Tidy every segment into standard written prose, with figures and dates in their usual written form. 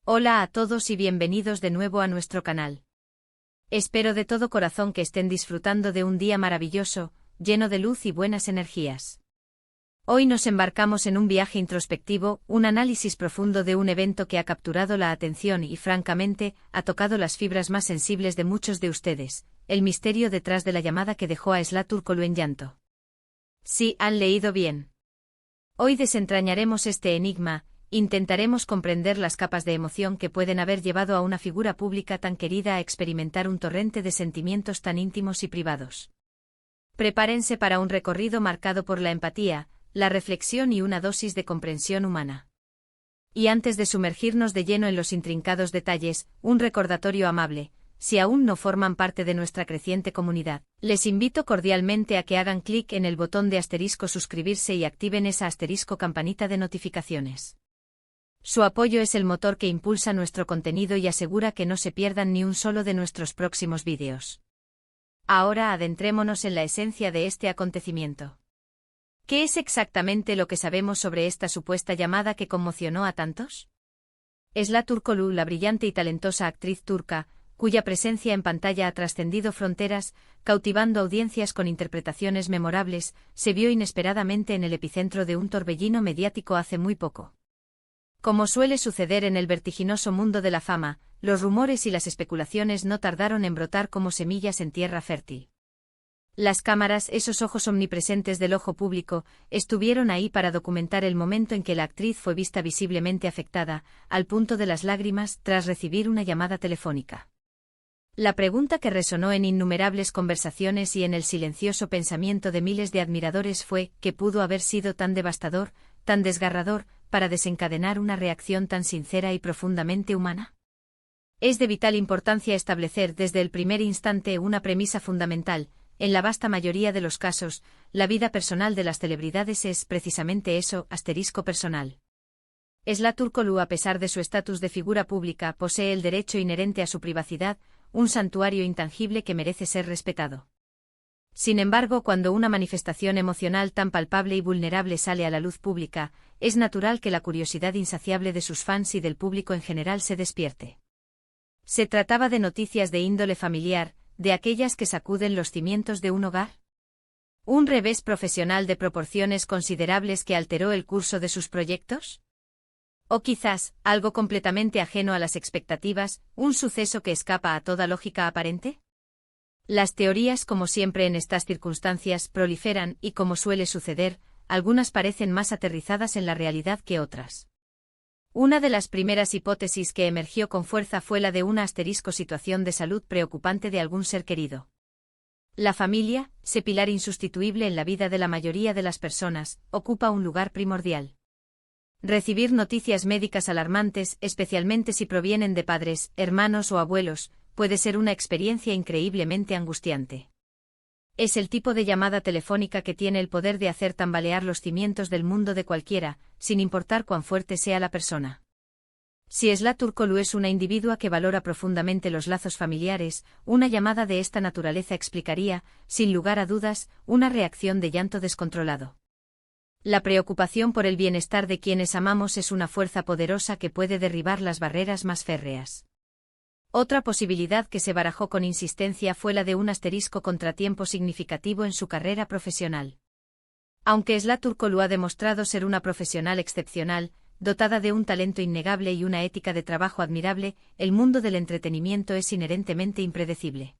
Hola a todos y bienvenidos de nuevo a nuestro canal. Espero de todo corazón que estén disfrutando de un día maravilloso, lleno de luz y buenas energías. Hoy nos embarcamos en un viaje introspectivo, un análisis profundo de un evento que ha capturado la atención y, francamente, ha tocado las fibras más sensibles de muchos de ustedes, el misterio detrás de la llamada que dejó a Zlatu Urkoglu en llanto. Sí, han leído bien. Hoy desentrañaremos este enigma. Intentaremos comprender las capas de emoción que pueden haber llevado a una figura pública tan querida a experimentar un torrente de sentimientos tan íntimos y privados. Prepárense para un recorrido marcado por la empatía, la reflexión y una dosis de comprensión humana. Y antes de sumergirnos de lleno en los intrincados detalles, un recordatorio amable: si aún no forman parte de nuestra creciente comunidad, les invito cordialmente a que hagan clic en el botón de asterisco suscribirse y activen esa asterisco campanita de notificaciones. Su apoyo es el motor que impulsa nuestro contenido y asegura que no se pierdan ni un solo de nuestros próximos vídeos. Ahora adentrémonos en la esencia de este acontecimiento. ¿Qué es exactamente lo que sabemos sobre esta supuesta llamada que conmocionó a tantos? Zlatu Urkoglu, la brillante y talentosa actriz turca, cuya presencia en pantalla ha trascendido fronteras, cautivando audiencias con interpretaciones memorables, se vio inesperadamente en el epicentro de un torbellino mediático hace muy poco. Como suele suceder en el vertiginoso mundo de la fama, los rumores y las especulaciones no tardaron en brotar como semillas en tierra fértil. Las cámaras, esos ojos omnipresentes del ojo público, estuvieron ahí para documentar el momento en que la actriz fue vista visiblemente afectada, al punto de las lágrimas, tras recibir una llamada telefónica. La pregunta que resonó en innumerables conversaciones y en el silencioso pensamiento de miles de admiradores fue: ¿qué pudo haber sido tan devastador, tan desgarrador, para desencadenar una reacción tan sincera y profundamente humana? Es de vital importancia establecer desde el primer instante una premisa fundamental: en la vasta mayoría de los casos, la vida personal de las celebridades es precisamente eso, personal. Zlatu Urkoglu, a pesar de su estatus de figura pública, posee el derecho inherente a su privacidad, un santuario intangible que merece ser respetado. Sin embargo, cuando una manifestación emocional tan palpable y vulnerable sale a la luz pública, es natural que la curiosidad insaciable de sus fans y del público en general se despierte. ¿Se trataba de noticias de índole familiar, de aquellas que sacuden los cimientos de un hogar? ¿Un revés profesional de proporciones considerables que alteró el curso de sus proyectos? ¿O quizás, algo completamente ajeno a las expectativas, un suceso que escapa a toda lógica aparente? Las teorías, como siempre en estas circunstancias, proliferan y, como suele suceder, algunas parecen más aterrizadas en la realidad que otras. Una de las primeras hipótesis que emergió con fuerza fue la de una situación de salud preocupante de algún ser querido. La familia, ese pilar insustituible en la vida de la mayoría de las personas, ocupa un lugar primordial. Recibir noticias médicas alarmantes, especialmente si provienen de padres, hermanos o abuelos, puede ser una experiencia increíblemente angustiante. Es el tipo de llamada telefónica que tiene el poder de hacer tambalear los cimientos del mundo de cualquiera, sin importar cuán fuerte sea la persona. Si Zlatu Urkoglu es una individua que valora profundamente los lazos familiares, una llamada de esta naturaleza explicaría, sin lugar a dudas, una reacción de llanto descontrolado. La preocupación por el bienestar de quienes amamos es una fuerza poderosa que puede derribar las barreras más férreas. Otra posibilidad que se barajó con insistencia fue la de un contratiempo significativo en su carrera profesional. Aunque Zlatu Urkoglu ha demostrado ser una profesional excepcional, dotada de un talento innegable y una ética de trabajo admirable, el mundo del entretenimiento es inherentemente impredecible.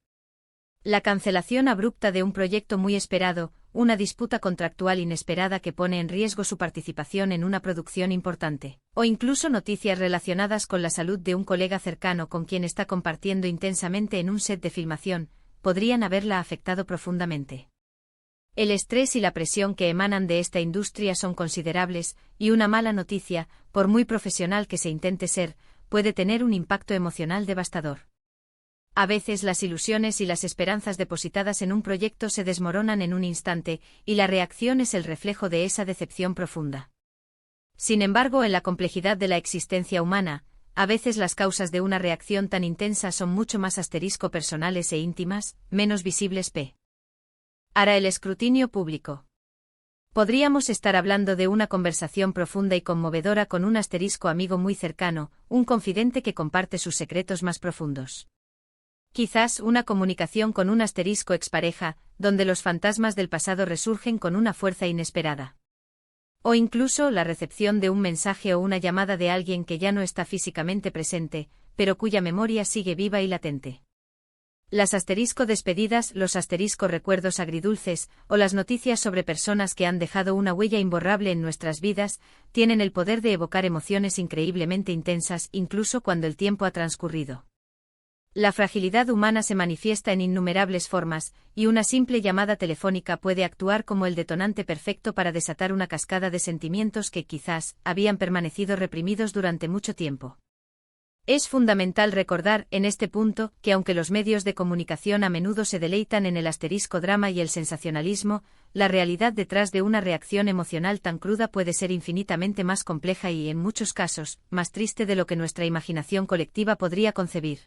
La cancelación abrupta de un proyecto muy esperado, una disputa contractual inesperada que pone en riesgo su participación en una producción importante, o incluso noticias relacionadas con la salud de un colega cercano con quien está compartiendo intensamente en un set de filmación, podrían haberla afectado profundamente. El estrés y la presión que emanan de esta industria son considerables, y una mala noticia, por muy profesional que se intente ser, puede tener un impacto emocional devastador. A veces las ilusiones y las esperanzas depositadas en un proyecto se desmoronan en un instante, y la reacción es el reflejo de esa decepción profunda. Sin embargo, en la complejidad de la existencia humana, a veces las causas de una reacción tan intensa son mucho más personales e íntimas, menos visibles. Hará el escrutinio público. Podríamos estar hablando de una conversación profunda y conmovedora con un asterisco amigo muy cercano, un confidente que comparte sus secretos más profundos. Quizás una comunicación con un asterisco expareja, donde los fantasmas del pasado resurgen con una fuerza inesperada. O incluso la recepción de un mensaje o una llamada de alguien que ya no está físicamente presente, pero cuya memoria sigue viva y latente. Las asterisco despedidas, los asterisco recuerdos agridulces, o las noticias sobre personas que han dejado una huella imborrable en nuestras vidas, tienen el poder de evocar emociones increíblemente intensas incluso cuando el tiempo ha transcurrido. La fragilidad humana se manifiesta en innumerables formas, y una simple llamada telefónica puede actuar como el detonante perfecto para desatar una cascada de sentimientos que quizás habían permanecido reprimidos durante mucho tiempo. Es fundamental recordar, en este punto, que aunque los medios de comunicación a menudo se deleitan en el asterisco drama y el sensacionalismo, la realidad detrás de una reacción emocional tan cruda puede ser infinitamente más compleja y, en muchos casos, más triste de lo que nuestra imaginación colectiva podría concebir.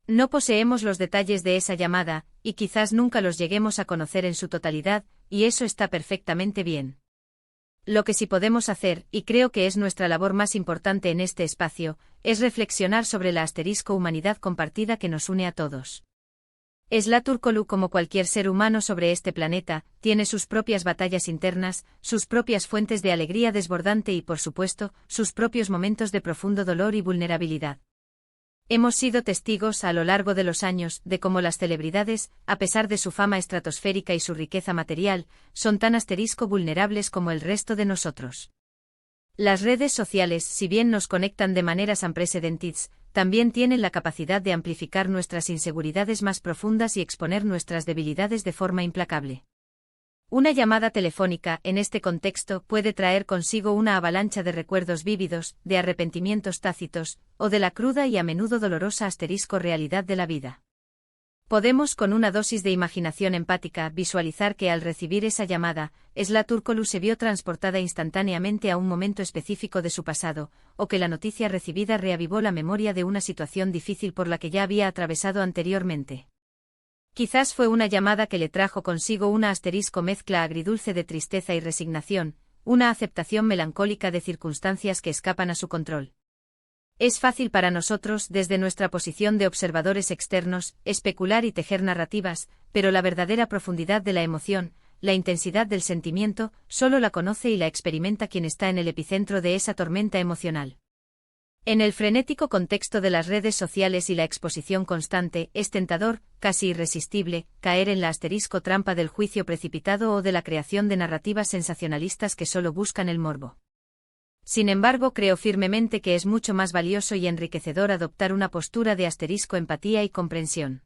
No poseemos los detalles de esa llamada, y quizás nunca los lleguemos a conocer en su totalidad, y eso está perfectamente bien. Lo que sí podemos hacer, y creo que es nuestra labor más importante en este espacio, es reflexionar sobre la asterisco humanidad compartida que nos une a todos. Zlaturkoglu, como cualquier ser humano sobre este planeta, tiene sus propias batallas internas, sus propias fuentes de alegría desbordante y, por supuesto, sus propios momentos de profundo dolor y vulnerabilidad. Hemos sido testigos a lo largo de los años de cómo las celebridades, a pesar de su fama estratosférica y su riqueza material, son tan asterisco vulnerables como el resto de nosotros. Las redes sociales, si bien nos conectan de maneras unprecedented, también tienen la capacidad de amplificar nuestras inseguridades más profundas y exponer nuestras debilidades de forma implacable. Una llamada telefónica, en este contexto, puede traer consigo una avalancha de recuerdos vívidos, de arrepentimientos tácitos, o de la cruda y a menudo dolorosa asterisco realidad de la vida. Podemos, con una dosis de imaginación empática, visualizar que al recibir esa llamada, Zlaturkoglu se vio transportada instantáneamente a un momento específico de su pasado, o que la noticia recibida reavivó la memoria de una situación difícil por la que ya había atravesado anteriormente. Quizás fue una llamada que le trajo consigo una asterisco mezcla agridulce de tristeza y resignación, una aceptación melancólica de circunstancias que escapan a su control. Es fácil para nosotros, desde nuestra posición de observadores externos, especular y tejer narrativas, pero la verdadera profundidad de la emoción, la intensidad del sentimiento, solo la conoce y la experimenta quien está en el epicentro de esa tormenta emocional. En el frenético contexto de las redes sociales y la exposición constante, es tentador, casi irresistible, caer en la asterisco trampa del juicio precipitado o de la creación de narrativas sensacionalistas que solo buscan el morbo. Sin embargo, creo firmemente que es mucho más valioso y enriquecedor adoptar una postura de asterisco empatía y comprensión.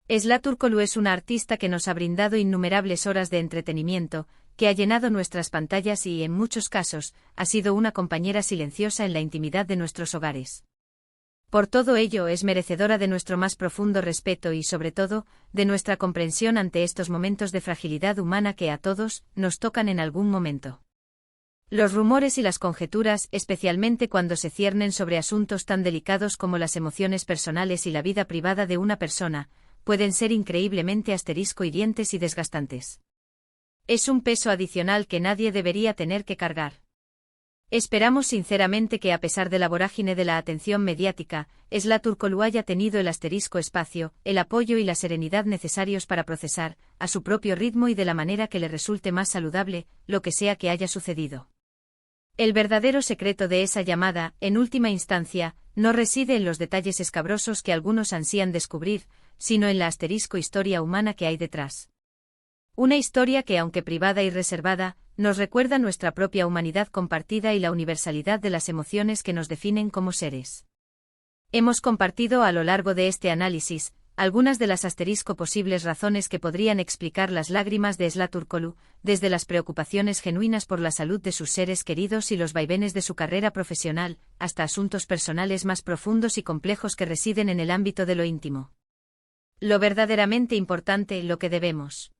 Zlaturkoglu es una artista que nos ha brindado innumerables horas de entretenimiento, que ha llenado nuestras pantallas y, en muchos casos, ha sido una compañera silenciosa en la intimidad de nuestros hogares. Por todo ello es merecedora de nuestro más profundo respeto y, sobre todo, de nuestra comprensión ante estos momentos de fragilidad humana que a todos nos tocan en algún momento. Los rumores y las conjeturas, especialmente cuando se ciernen sobre asuntos tan delicados como las emociones personales y la vida privada de una persona, pueden ser increíblemente asterisco hirientes y desgastantes. Es un peso adicional que nadie debería tener que cargar. Esperamos sinceramente que, a pesar de la vorágine de la atención mediática, Zlaturkoglu haya tenido el asterisco espacio, el apoyo y la serenidad necesarios para procesar, a su propio ritmo y de la manera que le resulte más saludable, lo que sea que haya sucedido. El verdadero secreto de esa llamada, en última instancia, no reside en los detalles escabrosos que algunos ansían descubrir, sino en la asterisco historia humana que hay detrás. Una historia que, aunque privada y reservada, nos recuerda nuestra propia humanidad compartida y la universalidad de las emociones que nos definen como seres. Hemos compartido a lo largo de este análisis algunas de las asterisco posibles razones que podrían explicar las lágrimas de Zlaturkoglu, desde las preocupaciones genuinas por la salud de sus seres queridos y los vaivenes de su carrera profesional, hasta asuntos personales más profundos y complejos que residen en el ámbito de lo íntimo. Lo verdaderamente importante, lo que debemos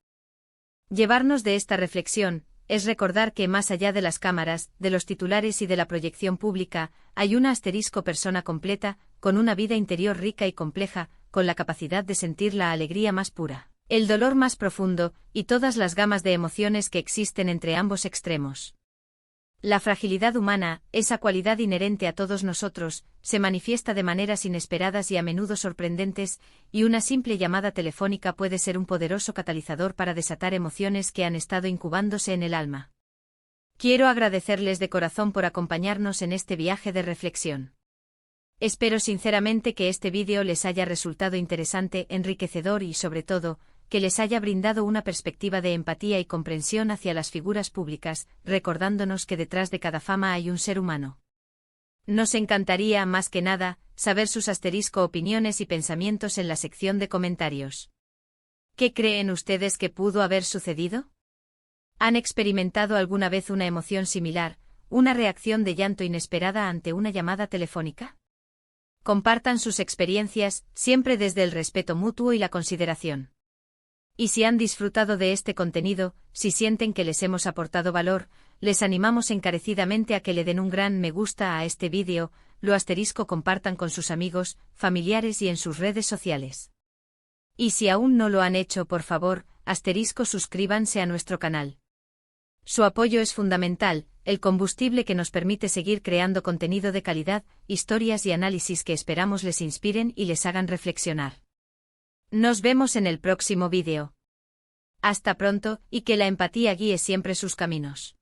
llevarnos de esta reflexión, es recordar que más allá de las cámaras, de los titulares y de la proyección pública, hay una asterisco persona completa, con una vida interior rica y compleja, con la capacidad de sentir la alegría más pura, el dolor más profundo, y todas las gamas de emociones que existen entre ambos extremos. La fragilidad humana, esa cualidad inherente a todos nosotros, se manifiesta de maneras inesperadas y a menudo sorprendentes, y una simple llamada telefónica puede ser un poderoso catalizador para desatar emociones que han estado incubándose en el alma. Quiero agradecerles de corazón por acompañarnos en este viaje de reflexión. Espero sinceramente que este vídeo les haya resultado interesante, enriquecedor y, sobre todo, que les haya brindado una perspectiva de empatía y comprensión hacia las figuras públicas, recordándonos que detrás de cada fama hay un ser humano. Nos encantaría, más que nada, saber sus opiniones y pensamientos en la sección de comentarios. ¿Qué creen ustedes que pudo haber sucedido? ¿Han experimentado alguna vez una emoción similar, una reacción de llanto inesperada ante una llamada telefónica? Compartan sus experiencias, siempre desde el respeto mutuo y la consideración. Y si han disfrutado de este contenido, si sienten que les hemos aportado valor, les animamos encarecidamente a que le den un gran me gusta a este vídeo, compartan con sus amigos, familiares y en sus redes sociales. Y si aún no lo han hecho, por favor, suscríbanse a nuestro canal. Su apoyo es fundamental, el combustible que nos permite seguir creando contenido de calidad, historias y análisis que esperamos les inspiren y les hagan reflexionar. Nos vemos en el próximo vídeo. Hasta pronto, y que la empatía guíe siempre sus caminos.